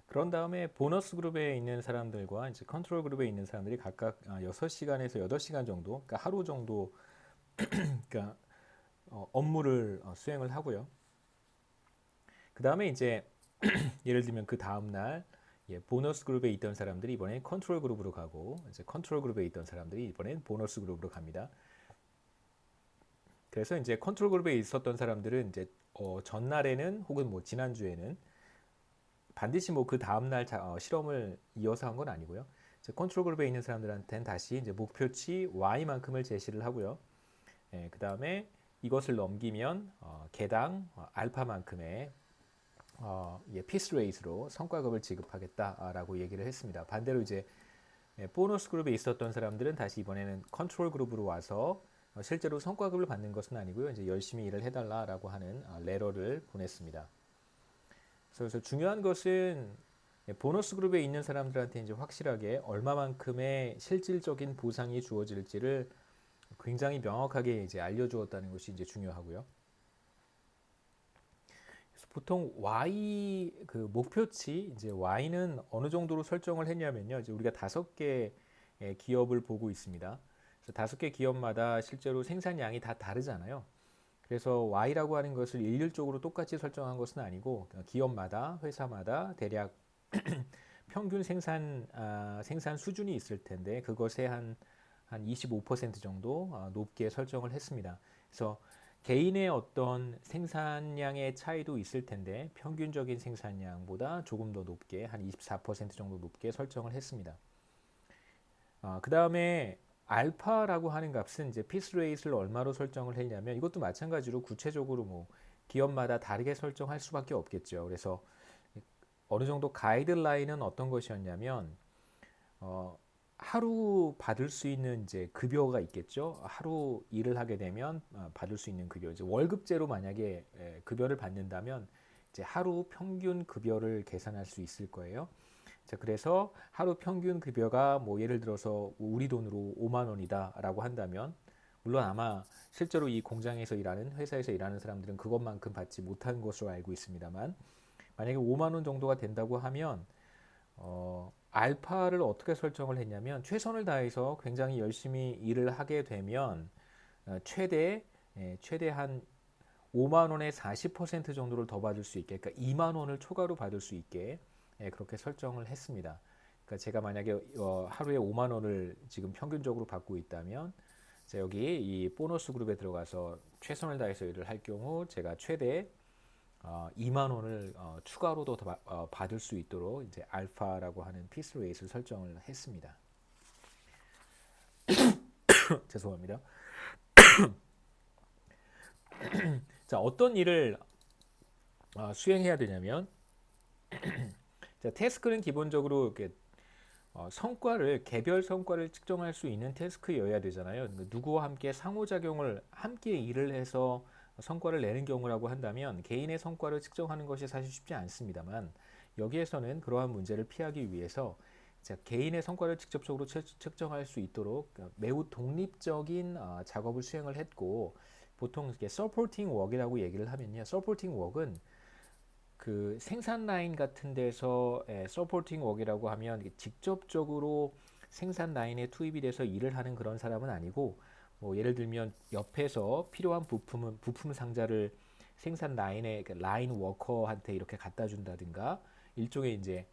그런 다음에 보너스 그룹에 있는 사람들과 이제 컨트롤 그룹에 있는 사람들이 각각 6시간에서 8시간 정도, 그러니까 하루 정도 그러니까 업무를 수행을 하고요. 그 다음에 이제 예를 들면 그 다음 날 보너스 그룹에 있던 사람들이 이번엔 컨트롤 그룹으로 가고 이제 컨트롤 그룹에 있던 사람들이 이번엔 보너스 그룹으로 갑니다. 그래서 이제 컨트롤 그룹에 있었던 사람들은 이제 전날에는 혹은 뭐 지난주에는 반드시 뭐 그 다음 날 실험을 이어서 한 건 아니고요. 이제 컨트롤 그룹에 있는 사람들한테는 다시 이제 목표치 Y만큼을 제시를 하고요. 그 다음에 이것을 넘기면 개당 알파만큼의 피스 레이스로 성과급을 지급하겠다라고 얘기를 했습니다. 반대로 이제 보너스 그룹에 있었던 사람들은 다시 이번에는 컨트롤 그룹으로 와서 실제로 성과급을 받는 것은 아니고요. 이제 열심히 일을 해달라라고 하는 레터를 보냈습니다. 그래서 중요한 것은 보너스 그룹에 있는 사람들한테 이제 확실하게 얼마만큼의 실질적인 보상이 주어질지를 굉장히 명확하게 이제 알려주었다는 것이 이제 중요하고요. 그래서 보통 Y 그 목표치 이제 Y는 어느 정도로 설정을 했냐면요. 이제 우리가 5개 기업을 보고 있습니다. 그래서 5개 기업마다 실제로 생산량이 다 다르잖아요. 그래서 Y라고 하는 것을 일률적으로 똑같이 설정한 것은 아니고 기업마다 회사마다 대략 평균 생산 수준이 있을 텐데 그것에 한 25% 정도 높게 설정을 했습니다. 그래서 개인의 어떤 생산량의 차이도 있을 텐데 평균적인 생산량보다 조금 더 높게 한 24% 정도 높게 설정을 했습니다. 그 다음에 알파라고 하는 값은 이제 피스 레이트를 얼마로 설정을 했냐면 이것도 마찬가지로 구체적으로 뭐 기업마다 다르게 설정할 수밖에 없겠죠. 그래서 어느 정도 가이드라인은 어떤 것이었냐면 어, 하루 받을 수 있는 이제 급여가 있겠죠. 하루 일을 하게 되면 받을 수 있는 급여. 이제 월급제로 만약에 급여를 받는다면 이제 하루 평균 급여를 계산할 수 있을 거예요. 자, 그래서 하루 평균 급여가 뭐 예를 들어서 우리 돈으로 5만 원이다라고 한다면 물론 아마 실제로 이 공장에서 일하는 회사에서 일하는 사람들은 그것만큼 받지 못한 것으로 알고 있습니다만 만약에 5만 원 정도가 된다고 하면 알파를 어떻게 설정을 했냐면 최선을 다해서 굉장히 열심히 일을 하게 되면 최대 한 5만 원의 40% 정도를 더 받을 수 있게, 그러니까 2만 원을 초과로 받을 수 있게 그렇게 설정을 했습니다. 그러니까 제가 만약에 하루에 5만 원을 지금 평균적으로 받고 있다면 여기 이 보너스 그룹에 들어가서 최선을 다해서 일을 할 경우 제가 최대 2만 원을 추가로 더 받을 수 있도록 이제 알파라고 하는 피스 레이트를 설정을 했습니다. 죄송합니다. 자, 어떤 일을 수행해야 되냐면 자, 태스크는 기본적으로 이렇게 성과를 개별 성과를 측정할 수 있는 태스크여야 되잖아요. 그러니까 누구와 함께 상호작용을 함께 일을 해서 성과를 내는 경우라고 한다면 개인의 성과를 측정하는 것이 사실 쉽지 않습니다만 여기에서는 그러한 문제를 피하기 위해서 자, 개인의 성과를 직접적으로 측정할 수 있도록 매우 독립적인 작업을 수행을 했고 보통 이렇게 서포팅 웍이라고 얘기를 하면요. 서포팅 웍은 그 생산 라인 같은 데서 서포팅 웍이라고 하면 직접적으로 생산 라인에 투입이 돼서 일을 하는 그런 사람은 아니고 뭐 예를 들면 옆에서 필요한 부품 상자를 생산 라인에 라인 워커한테 이렇게 갖다 준다든가 일종의 이제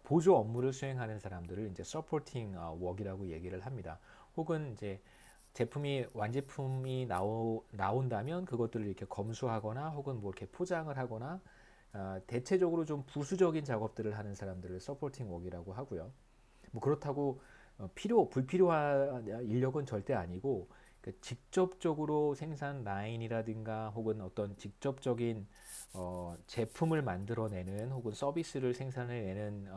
보조 업무를 수행하는 사람들을 이제 서포팅 웍이라고 얘기를 합니다. 혹은 이제 제품이 완제품이 나온다면 그것들을 이렇게 검수하거나 혹은 뭐 이렇게 포장을 하거나 대체적으로 좀 부수적인 작업들을 하는 사람들을 서포팅 웍이라고 하고요. 뭐 그렇다고 불필요한 인력은 절대 아니고 직접적으로 생산 라인이라든가 혹은 어떤 직접적인 제품을 만들어내는 혹은 서비스를 생산해내는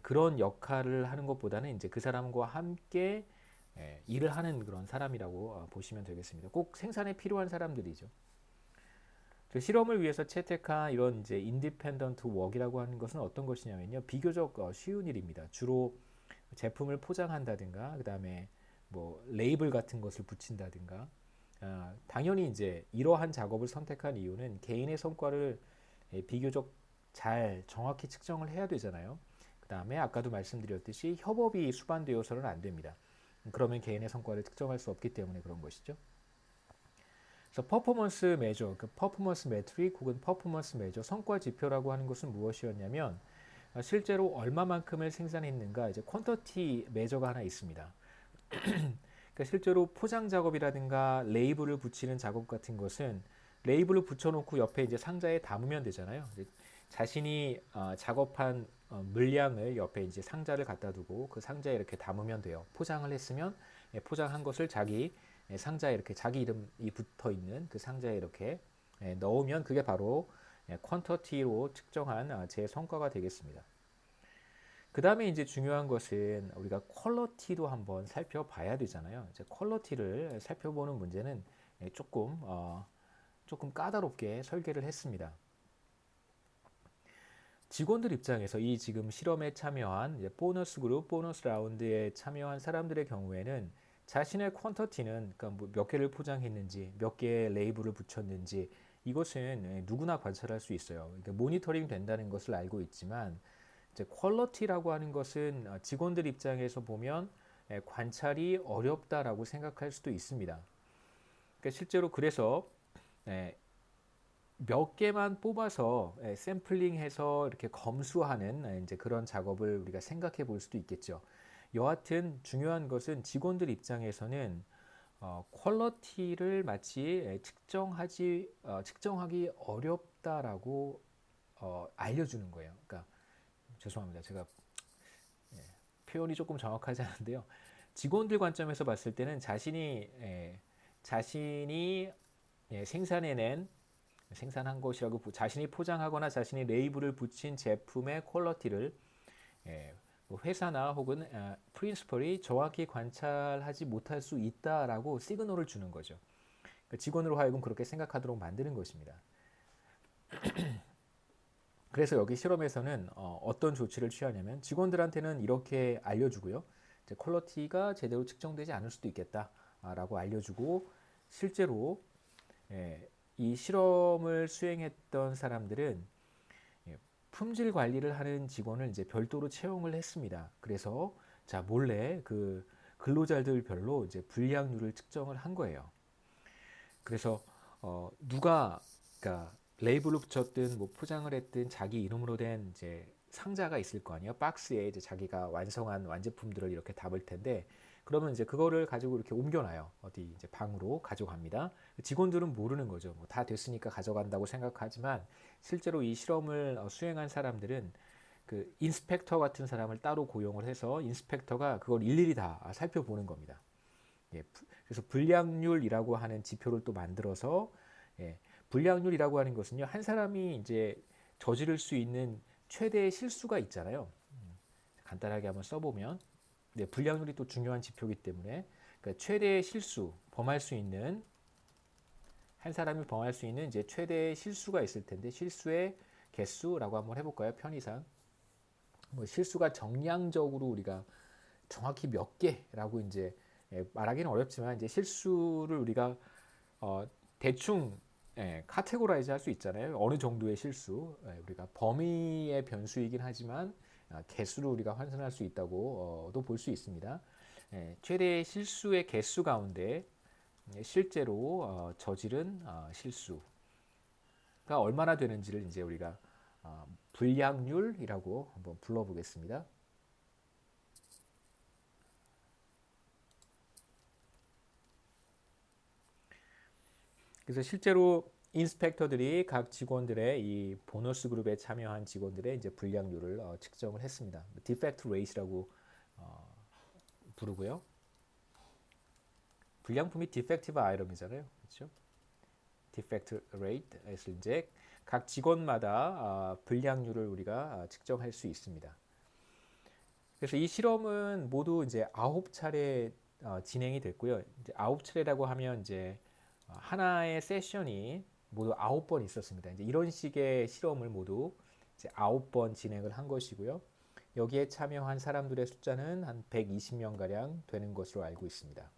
그런 역할을 하는 것보다는 이제 그 사람과 함께 일을 하는 그런 사람이라고 보시면 되겠습니다. 꼭 생산에 필요한 사람들이죠. 실험을 위해서 채택한 이런 이제 인디펜던트 웍이라고 하는 것은 어떤 것이냐면요. 비교적 쉬운 일입니다. 주로 제품을 포장한다든가 그다음에 뭐 레이블 같은 것을 붙인다든가 당연히 이제 이러한 작업을 선택한 이유는 개인의 성과를 비교적 잘 정확히 측정을 해야 되잖아요. 그 다음에 아까도 말씀드렸듯이 협업이 수반되어서는 안 됩니다. 그러면 개인의 성과를 측정할 수 없기 때문에 그런 것이죠. 그래서 퍼포먼스 메저, 그 퍼포먼스 매트릭 혹은 퍼포먼스 메저 성과 지표라고 하는 것은 무엇이었냐면 실제로 얼마만큼을 생산했는가 이제 퀀터티 메저가 하나 있습니다. 그러니까 실제로 포장 작업이라든가 레이블을 붙이는 작업 같은 것은 레이블을 붙여놓고 옆에 이제 상자에 담으면 되잖아요. 자신이 작업한 물량을 옆에 이제 상자를 갖다 두고 그 상자에 이렇게 담으면 돼요. 포장을 했으면 포장한 것을 자기 상자에 이렇게 자기 이름이 붙어 있는 그 상자에 이렇게 넣으면 그게 바로 퀀터티로 측정한 제 성과가 되겠습니다. 그 다음에 이제 중요한 것은 우리가 퀄러티도 한번 살펴봐야 되잖아요. 이제 퀄러티를 살펴보는 문제는 조금 까다롭게 설계를 했습니다. 직원들 입장에서 이 지금 실험에 참여한 보너스 그룹, 보너스 라운드에 참여한 사람들의 경우에는 자신의 퀀터티는 그러니까 뭐몇 개를 포장했는지, 몇 개의 레이블을 붙였는지 이것은 누구나 관찰할 수 있어요. 그러니까 모니터링 된다는 것을 알고 있지만 이제 퀄러티라고 하는 것은 직원들 입장에서 보면 관찰이 어렵다라고 생각할 수도 있습니다. 그러니까 실제로 그래서 몇 개만 뽑아서 샘플링해서 이렇게 검수하는 이제 그런 작업을 우리가 생각해 볼 수도 있겠죠. 여하튼 중요한 것은 직원들 입장에서는 퀄러티를 마치 측정하기 어렵다라고 알려주는 거예요. 그러니까 죄송합니다. 제가 표현이 조금 정확하지 않은데요. 직원들 관점에서 봤을 때는 자신이 생산한 것이라고 자신이 포장하거나 자신이 레이블을 붙인 제품의 퀄러티를 뭐 회사나 혹은 프린시펄이 정확히 관찰하지 못할 수 있다라고 시그널을 주는 거죠. 그러니까 직원으로 하여금 그렇게 생각하도록 만드는 것입니다. 그래서 여기 실험에서는 어떤 조치를 취하냐면 직원들한테는 이렇게 알려주고요. 이제 퀄러티가 제대로 측정되지 않을 수도 있겠다라고 알려주고 실제로 이 실험을 수행했던 사람들은 품질 관리를 하는 직원을 이제 별도로 채용을 했습니다. 그래서 자 몰래 그 근로자들별로 이제 불량률을 측정을 한 거예요. 그래서 그러니까 레이블을 붙였든 뭐 포장을 했든 자기 이름으로 된 이제 상자가 있을 거 아니에요. 박스에 이제 자기가 완성한 완제품들을 이렇게 담을 텐데 그러면 이제 그거를 가지고 이렇게 옮겨놔요. 어디 이제 방으로 가져갑니다. 직원들은 모르는 거죠. 뭐 다 됐으니까 가져간다고 생각하지만 실제로 이 실험을 수행한 사람들은 그 인스펙터 같은 사람을 따로 고용을 해서 인스펙터가 그걸 일일이 다 살펴보는 겁니다. 그래서 불량률이라고 하는 지표를 또 만들어서 불량률이라고 하는 것은요 한 사람이 이제 저지를 수 있는 최대의 실수가 있잖아요. 간단하게 한번 써보면 불량률이 또 중요한 지표이기 때문에 그러니까 최대의 실수 범할 수 있는 한 사람이 범할 수 있는 이제 최대의 실수가 있을 텐데 실수의 개수라고 한번 해볼까요? 편의상 뭐 실수가 정량적으로 우리가 정확히 몇 개라고 이제 말하기는 어렵지만 이제 실수를 우리가 대충 카테고라이즈 할 수 있잖아요. 어느 정도의 실수 우리가 범위의 변수이긴 하지만 개수를 우리가 환산할 수 있다고도 볼 수 있습니다. 최대 실수의 개수 가운데 실제로 저지른 실수가 얼마나 되는지를 이제 우리가 불량률이라고 한번 불러보겠습니다. 그래서 실제로 인스펙터들이 각 직원들의 이 보너스 그룹에 참여한 직원들의 이제 불량률을 측정을 했습니다. 디펙트 레이트라고 부르고요. 불량품이 디펙티브 아이템이잖아요, 그렇죠? 디펙트 레이트에서 이제 각 직원마다 불량률을 우리가 측정할 수 있습니다. 그래서 이 실험은 모두 이제 9차례 진행이 됐고요. 이제 9차례라고 하면 이제 하나의 세션이 모두 9번 있었습니다. 이제 이런 식의 실험을 모두 이제 9번 진행을 한 것이고요. 여기에 참여한 사람들의 숫자는 한 120명 가량 되는 것으로 알고 있습니다.